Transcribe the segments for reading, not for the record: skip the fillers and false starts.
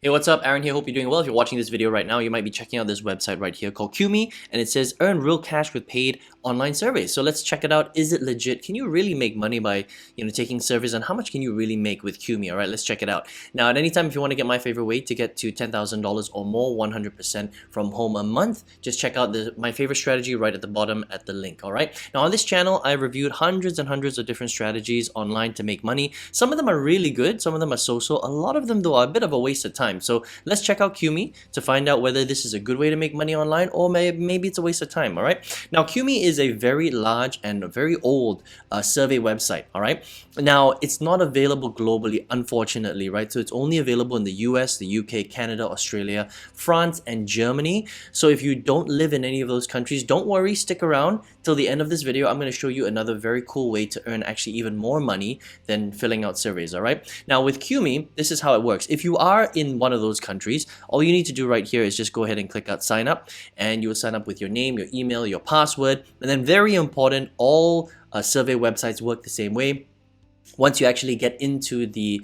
Hey, what's up? Aaron here. Hope you're doing well. If you're watching this video right now, you might be checking out this website right here called Qmee, and it says earn real cash with paid online surveys. So let's check it out. Is it legit? Can you really make money by taking surveys, and how much can you really make with Qmee? All right, let's check it out. Now, at any time, if you want to get my favorite way to get to $10,000 or more, 100% from home a month, just check out my favorite strategy right at the bottom at the link. All right. Now, on this channel, I reviewed hundreds and hundreds of different strategies online to make money. Some of them are really good. Some of them are so-so. A lot of them, though, are a bit of a waste of time. So let's check out Qmee to find out whether this is a good way to make money online or maybe it's a waste of time. All right. Now, Qmee is a very large and a very old survey website. All right. Now, it's not available globally, unfortunately, right? So it's only available in the US, the UK, Canada, Australia, France, and Germany. So if you don't live in any of those countries, don't worry, stick around till the end of this video. I'm going to show you another very cool way to earn actually even more money than filling out surveys. All right. Now, with Qmee, this is how it works. If you are in one of those countries, all you need to do right here is just go ahead and click out sign up, and you will sign up with your name, your email, your password, and then very important, all survey websites work the same way. Once you actually get into the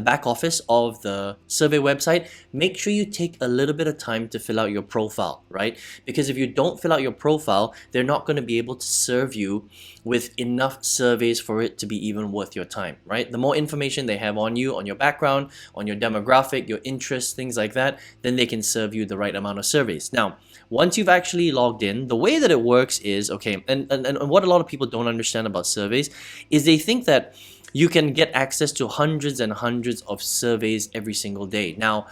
back office of the survey website, make sure you take a little bit of time to fill out your profile, right? Because if you don't fill out your profile, they're not going to be able to serve you with enough surveys for it to be even worth your time, right? The more information they have on you, on your background, on your demographic, your interests, things like that, then they can serve you the right amount of surveys. Now, once you've actually logged in, the way that it works is, okay, and what a lot of people don't understand about surveys is they think that you can get access to hundreds and hundreds of surveys every single day. Now,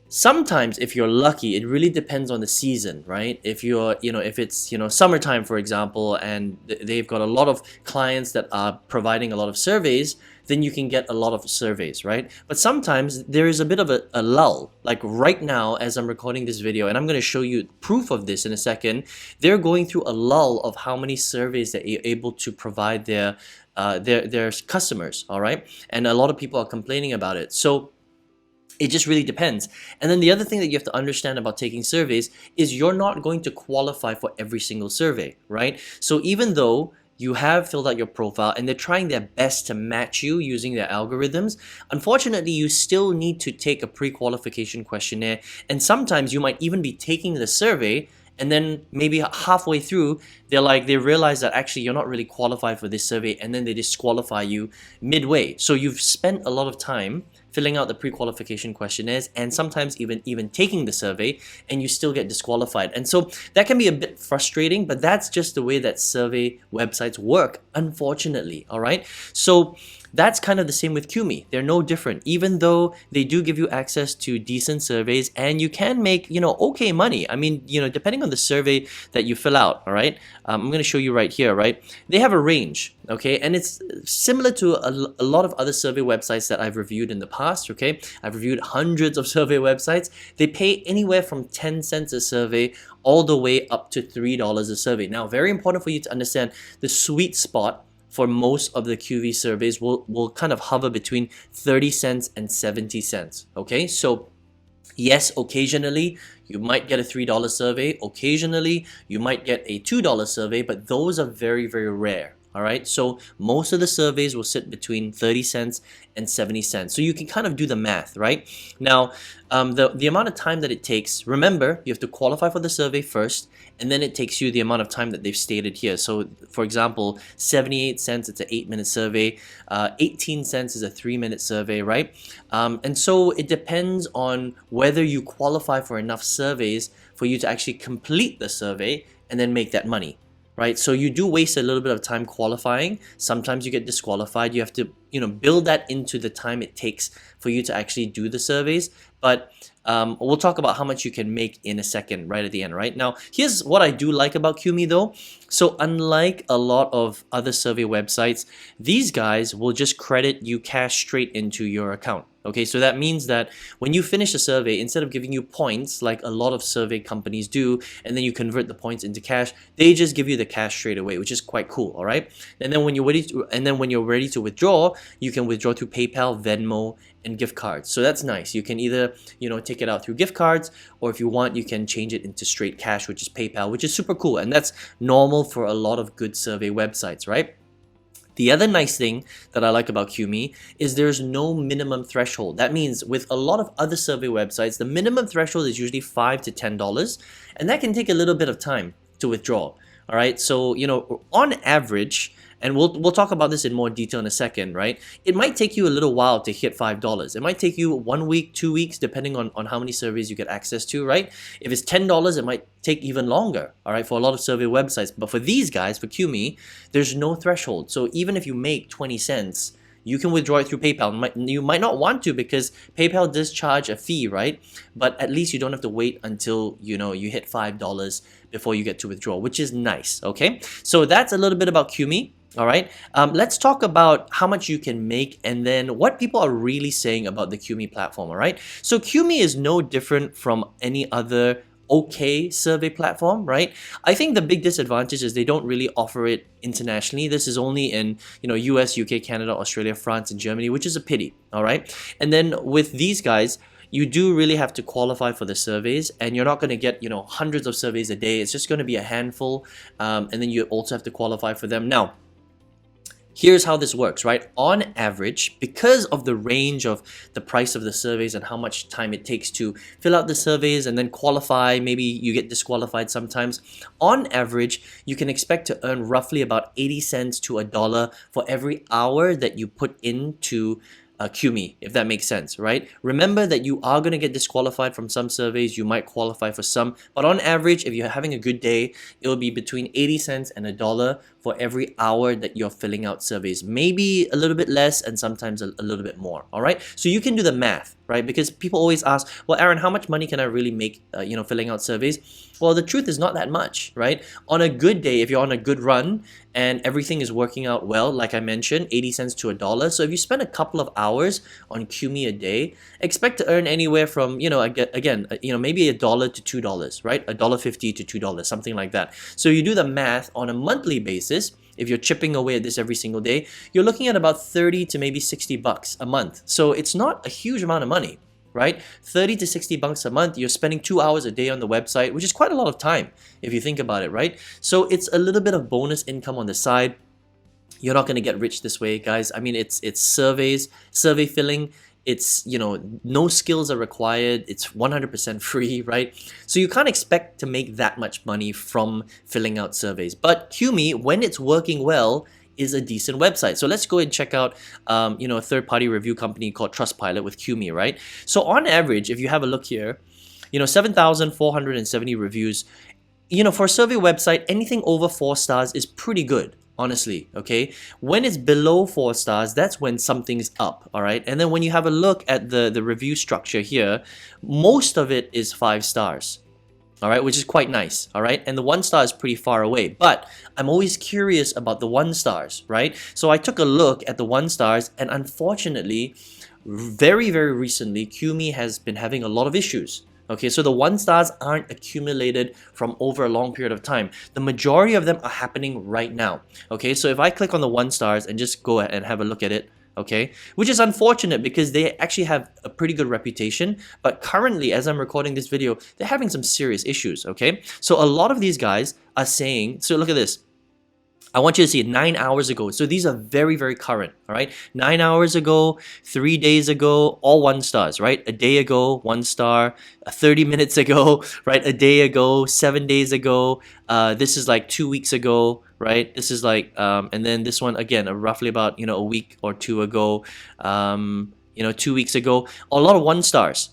sometimes if you're lucky, it really depends on the season, right? If you're, if it's, summertime, for example, and they've got a lot of clients that are providing a lot of surveys, then you can get a lot of surveys, right? But sometimes there is a bit of a lull. Like right now, as I'm recording this video, and I'm going to show you proof of this in a second, they're going through a lull of how many surveys they're able to provide their customers, all right? And a lot of people are complaining about it. So it just really depends. And then the other thing that you have to understand about taking surveys is you're not going to qualify for every single survey, right? So even though you have filled out your profile and they're trying their best to match you using their algorithms, unfortunately, you still need to take a pre-qualification questionnaire. And sometimes you might even be taking the survey, and then maybe halfway through, they realize that actually you're not really qualified for this survey, and then they disqualify you midway. So you've spent a lot of time filling out the pre-qualification questionnaires and sometimes even taking the survey, and you still get disqualified. And so that can be a bit frustrating, but that's just the way that survey websites work, unfortunately. All right. So that's kind of the same with Qmee. They're no different, even though they do give you access to decent surveys and you can make, okay money. I mean, depending on the survey that you fill out, all right? I'm going to show you right here, right? They have a range, okay? And it's similar to a lot of other survey websites that I've reviewed in the past, okay? I've reviewed hundreds of survey websites. They pay anywhere from 10 cents a survey all the way up to $3 a survey. Now, very important for you to understand the sweet spot for most of the Qmee surveys will kind of hover between 30 cents and 70 cents. Okay, so yes, occasionally you might get a $3 survey. Occasionally you might get a $2 survey, but those are very, very rare. All right, so most of the surveys will sit between 30 cents and 70 cents. So you can kind of do the math, right? Now, the amount of time that it takes, remember, you have to qualify for the survey first, and then it takes you the amount of time that they've stated here. So, for example, 78 cents, it's an 8-minute survey. 18 cents is a 3-minute survey, right? And so it depends on whether you qualify for enough surveys for you to actually complete the survey and then make that money. Right, so you do waste a little bit of time qualifying. Sometimes you get disqualified. You have to, build that into the time it takes for you to actually do the surveys. But we'll talk about how much you can make in a second, right at the end, right? Now, here's what I do like about Qmee though. So unlike a lot of other survey websites, these guys will just credit you cash straight into your account. Okay, so that means that when you finish a survey, instead of giving you points like a lot of survey companies do, and then you convert the points into cash, they just give you the cash straight away, which is quite cool. All right, and then when you're ready to withdraw, you can withdraw through PayPal, Venmo, and gift cards. So that's nice. You can either take it out through gift cards, or if you want, you can change it into straight cash, which is PayPal, which is super cool, and that's normal for a lot of good survey websites, right? The other nice thing that I like about Qmee is there's no minimum threshold. That means with a lot of other survey websites, the minimum threshold is usually $5 to $10, and that can take a little bit of time to withdraw. All right, so on average, and we'll talk about this in more detail in a second, right? It might take you a little while to hit $5. It might take you 1 week, 2 weeks, depending on how many surveys you get access to, right? If it's $10, it might take even longer, all right, for a lot of survey websites. But for these guys, for Qmee, there's no threshold. So even if you make 20 cents, you can withdraw it through PayPal. You might not want to because PayPal does charge a fee, right? But at least you don't have to wait until you hit $5 before you get to withdraw, which is nice. Okay, so that's a little bit about Qmee. All right, let's talk about how much you can make and then what people are really saying about the Qmee platform. All right, so Qmee is no different from any other okay survey platform, right? I think the big disadvantage is they don't really offer it internationally. This is only in US, UK, Canada, Australia, France, and Germany, which is a pity. All right, and then with these guys, you do really have to qualify for the surveys, and you're not going to get hundreds of surveys a day. It's just going to be a handful, and then you also have to qualify for them. Now, here's how this works, right? On average, because of the range of the price of the surveys and how much time it takes to fill out the surveys and then qualify, maybe you get disqualified sometimes, on average, you can expect to earn roughly about 80 cents to $1 for every hour that you put into Qmee, if that makes sense, right? Remember that you are going to get disqualified from some surveys, you might qualify for some, but on average, if you're having a good day, it will be between 80 cents and $1 for every hour that you're filling out surveys. Maybe a little bit less and sometimes a little bit more, all right? So you can do the math, right? Because people always ask, well, Aaron, how much money can I really make, filling out surveys? Well, the truth is not that much, right? On a good day, if you're on a good run and everything is working out well, like I mentioned, 80 cents to $1. So if you spend a couple of hours on Qmee a day, expect to earn anywhere from, maybe $1 to $2, right? $1.50 to $2, something like that. So you do the math on a monthly basis. If you're chipping away at this every single day, you're looking at about 30 to maybe 60 bucks a month. So it's not a huge amount of money, right? 30 to 60 bucks a month, you're spending 2 hours a day on the website, which is quite a lot of time if you think about it, right? So it's a little bit of bonus income on the side. You're not going to get rich this way, guys. I mean, it's surveys, survey filling. It's, no skills are required. It's 100% free, right? So you can't expect to make that much money from filling out surveys. But Qmee, when it's working well, is a decent website. So let's go and check out, a third-party review company called Trustpilot with Qmee, right? So on average, if you have a look here, 7,470 reviews. For a survey website, anything over 4 stars is pretty good, honestly, okay? When it's below 4 stars, that's when something's up, all right? And then when you have a look at the review structure here, most of it is 5 stars, all right, which is quite nice, all right? And the 1 star is pretty far away, but I'm always curious about the 1 stars, right? So I took a look at the 1 stars, and unfortunately, very, very recently, Qmee has been having a lot of issues. Okay, so the 1 stars aren't accumulated from over a long period of time. The majority of them are happening right now. Okay, so if I click on the 1 stars and just go and have a look at it, okay, which is unfortunate because they actually have a pretty good reputation, but currently, as I'm recording this video, they're having some serious issues, okay? So a lot of these guys are saying, so look at this. I want you to see it 9 hours ago. So these are very, very current, all right? 9 hours ago, 3 days ago, all 1 stars, right? A day ago, 1 star, 30 minutes ago, right? A day ago, 7 days ago. This is like 2 weeks ago, right? This is like, and then this one again, roughly about, a week or 2 ago, 2 weeks ago. A lot of 1 stars.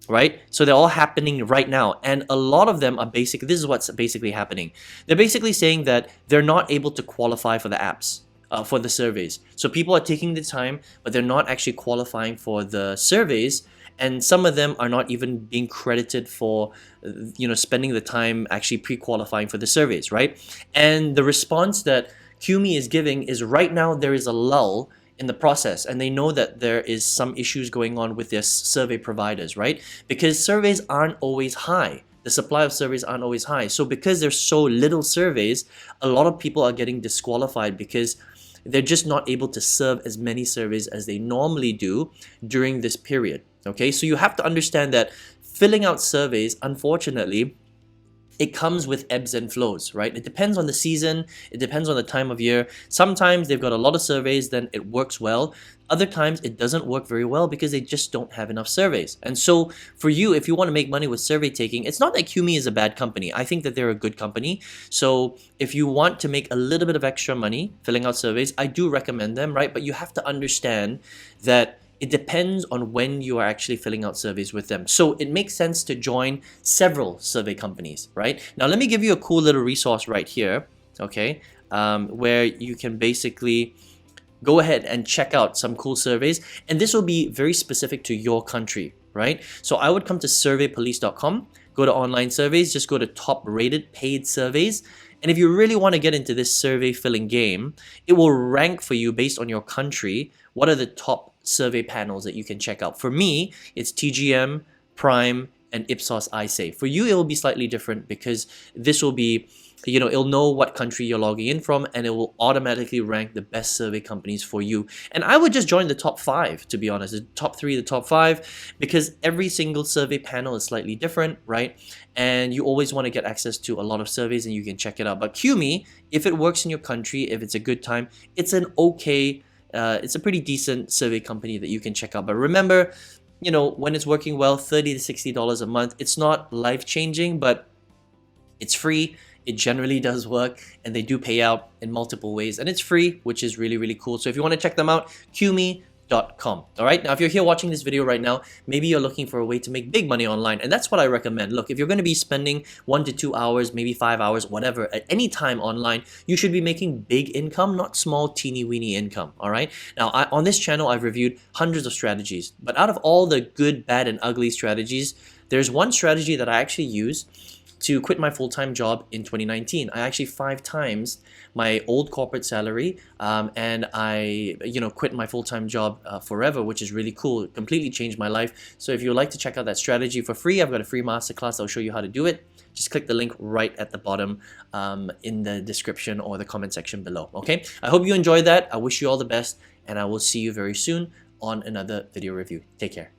Right? So they're all happening right now. And a lot of them are this is what's basically happening. They're basically saying that they're not able to qualify for the apps, for the surveys. So people are taking the time, but they're not actually qualifying for the surveys. And some of them are not even being credited for, spending the time actually pre-qualifying for the surveys, right? And the response that Qmee is giving is right now there is a lull in the process, and they know that there is some issues going on with their survey providers, right? Because surveys aren't always high. The supply of surveys aren't always high. So because there's so little surveys, a lot of people are getting disqualified because they're just not able to serve as many surveys as they normally do during this period, okay? So you have to understand that filling out surveys, unfortunately, it comes with ebbs and flows, right? It depends on the season, it depends on the time of year. Sometimes they've got a lot of surveys, then it works well. Other times it doesn't work very well because they just don't have enough surveys. And so for you, if you want to make money with survey taking, it's not that Qmee is a bad company. I think that they're a good company. So if you want to make a little bit of extra money filling out surveys, I do recommend them, right? But you have to understand that it depends on when you are actually filling out surveys with them. So it makes sense to join several survey companies, right? Now, let me give you a cool little resource right here, okay, where you can basically go ahead and check out some cool surveys. And this will be very specific to your country, right? So I would come to surveypolice.com, go to online surveys, just go to top rated paid surveys. And if you really want to get into this survey filling game, it will rank for you based on your country. What are the top survey panels that you can check out? For me, it's TGM, Prime, and Ipsos iSay. For you, it will be slightly different because this will be, it'll know what country you're logging in from, and it will automatically rank the best survey companies for you. And I would just join the top 5, to be honest, the top 3, the top 5, because every single survey panel is slightly different, right? And you always want to get access to a lot of surveys and you can check it out. But Qmee, if it works in your country, if it's a good time, it's an okay, it's a pretty decent survey company that you can check out. But remember, when it's working well, $30 to $60 a month, it's not life-changing, but it's free. It generally does work, and they do pay out in multiple ways, and it's free, which is really, really cool. So if you want to check them out, Qmee.com. All right, now if you're here watching this video right now, maybe you're looking for a way to make big money online, and that's what I recommend. Look, if you're going to be spending 1 to 2 hours, maybe 5 hours, whatever, at any time online, you should be making big income, not small teeny weeny income. All right, now on this channel, I've reviewed hundreds of strategies, but out of all the good, bad, and ugly strategies, there's one strategy that I actually use to quit my full-time job in 2019. I actually 5 times my old corporate salary, and I quit my full-time job forever, which is really cool. It completely changed my life. So if you would like to check out that strategy for free, I've got a free masterclass that'll show you how to do it. Just click the link right at the bottom in the description or the comment section below. Okay, I hope you enjoyed that. I wish you all the best, and I will see you very soon on another video review. Take care.